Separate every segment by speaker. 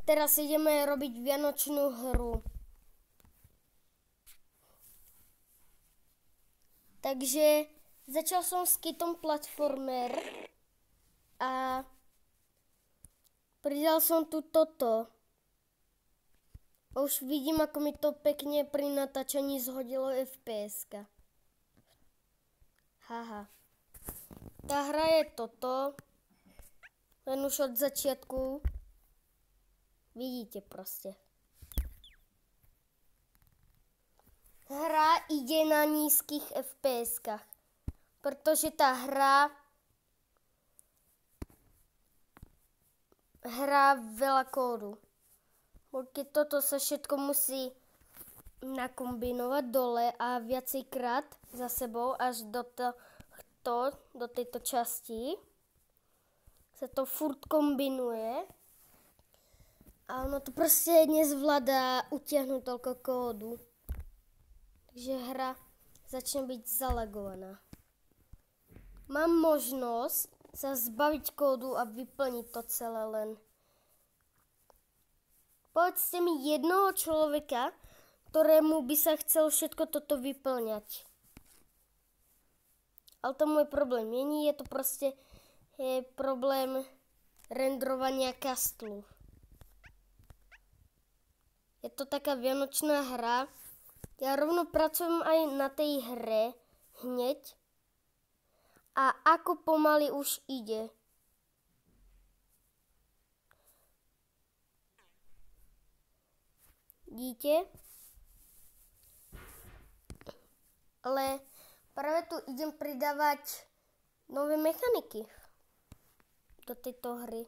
Speaker 1: Teraz ideme robiť vianočnú hru. Takže začal som s kitom platformer a pridal som tu toto. Už vidím, ako mi to pekne pri natáčaní zhodilo FPS-ka. Haha. Tá hra je toto. Len už od začiatku. Vidíte proste. Hra ide na nízkych FPS-kách. Protože tá hra hrá veľa kódu. Keď toto sa všetko musí nakombinovať dole a viacejkrát za sebou až do tejto časti sa to furt kombinuje a ono to proste nezvládá utiahnuť toľko kódu. Takže hra začne byť zalagovaná. Mám možnosť sa zbaviť kódu a vyplniť to celé len. Povedzte mi jednoho človeka, ktorému by sa chcel všetko toto vyplňať. Ale to môj problém není, je to proste problém renderovania kastlu. Je to taká vianočná hra. Ja rovno pracujem aj na tej hre hneď. A ako pomaly už ide. Vidíte? Ale práve tu idem pridávať nové mechaniky do tejto hry.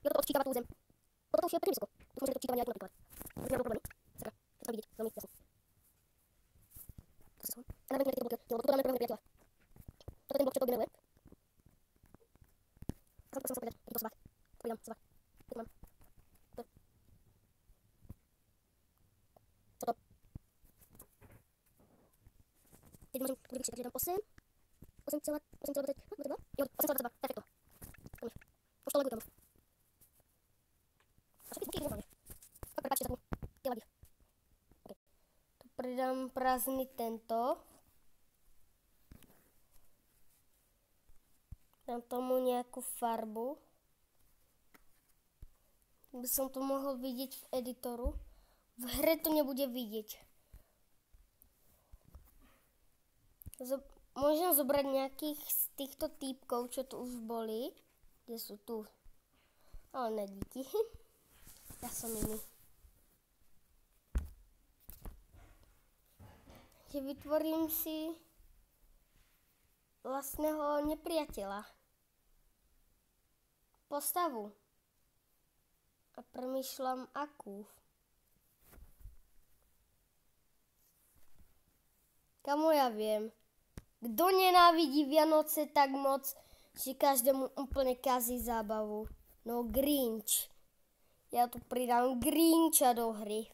Speaker 1: Jo, to odčítava tú zem. Toto už je pekne vysoko. Tu môžeme to odčítavanie aj napríklad. Už nemám problémy. Sakra, to tam vidieť veľmi jasne. To sa som. A navrňme tieto bloky, lebo tu dáme prvého nepriateľa. Toto je ten blok, čo to generuje. Tam som sa povedať, je to svah. Pridám svah. Je to mám. To. Co to? Teď môžem vyvyšiť, takže dám 8. 8,22. Jo, 8,22. Perfekto. Už to legujú tam. A všetky zvuky normálne. Tak prepáčte za tú telady. Okay. Tu pridám prázdny tento. Dám tomu nejakú farbu. By som to mohol vidieť v editoru. V hre to nebude vidieť. Môžem zobrať nejakých z týchto týpkov, čo tu už boli. Kde sú tu? Ale ne díky. Ja som iný. Že vytvorím si vlastného nepriateľa. Postavu. A premýšľam akú. Kamo ja viem. Kto nenávidí Vianoce tak moc, že každému úplne kazí zábavu? No Grinch. Ja tu pridám Grincha do hry.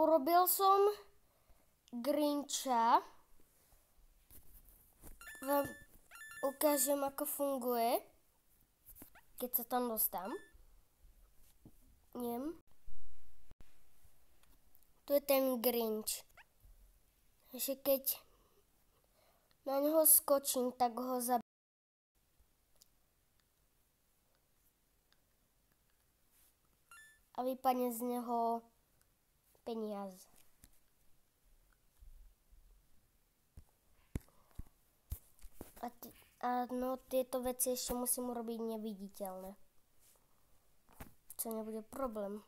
Speaker 1: urobil som Grincha. Vám ukážem, ako funguje, keď sa tam dostám. Tu je ten Grinch. Takže keď na neho skočím, tak ho zabijem. A vypadne z neho peniaz. No, tieto veci ešte musím urobiť neviditeľné. Čo nebude problém.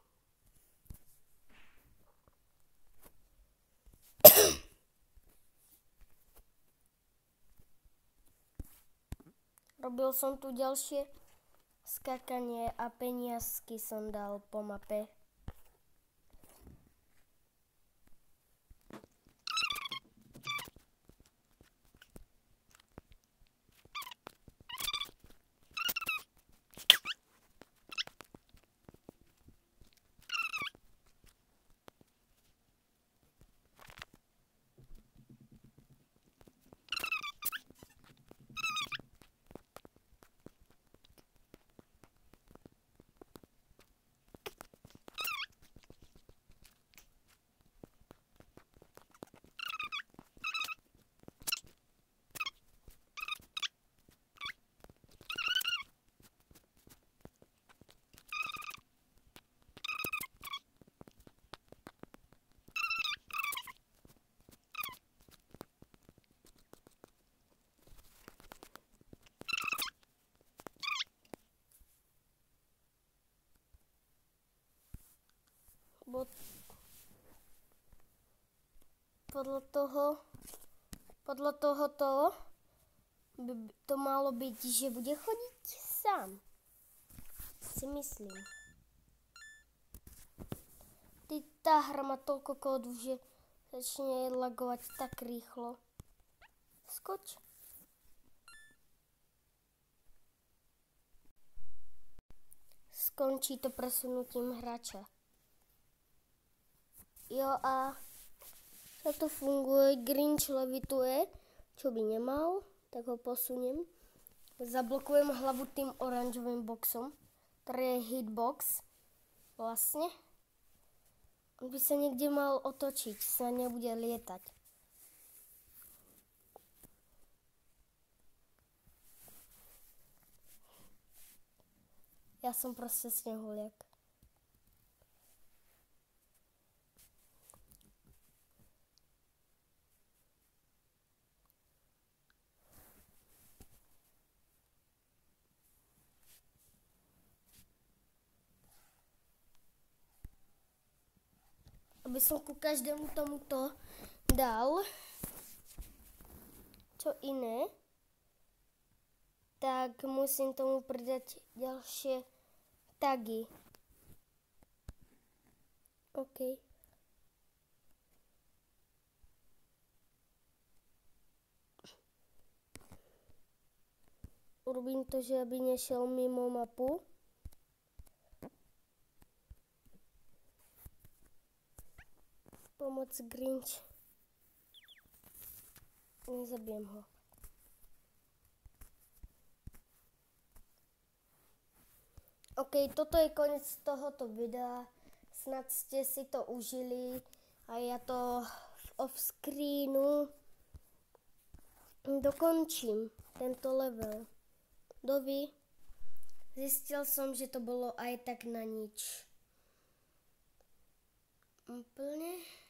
Speaker 1: Robil som tu ďalšie skákanie a peniazky som dal po mape. Podľa tohoto by to malo byť, že bude chodiť sám. Si myslím. Tá hra má toľko kódu, že začne lagovať tak rýchlo. Skoč. Skončí to presunutím hráča. Jo a to funguje, Grinch levituje, čo by nemal, tak ho posuniem. Zablokujem hlavu tým oranžovým boxom, ktorý je hitbox vlastne. On by sa niekde mal otočiť, sa nebude lietať. Ja som proste snehuliak. Aby som ku každému tomuto dal čo iné, tak musím tomu pridať ďalšie tagy. OK. Urobím to, že aby nešiel mimo mapu. Pomoc Grinch. Nezabijem ho. OK, toto je koniec tohoto videa. Snad ste si to užili a ja to off screenu dokončím tento level. Dovi. Zistil som, že to bolo aj tak na nič. Úplne.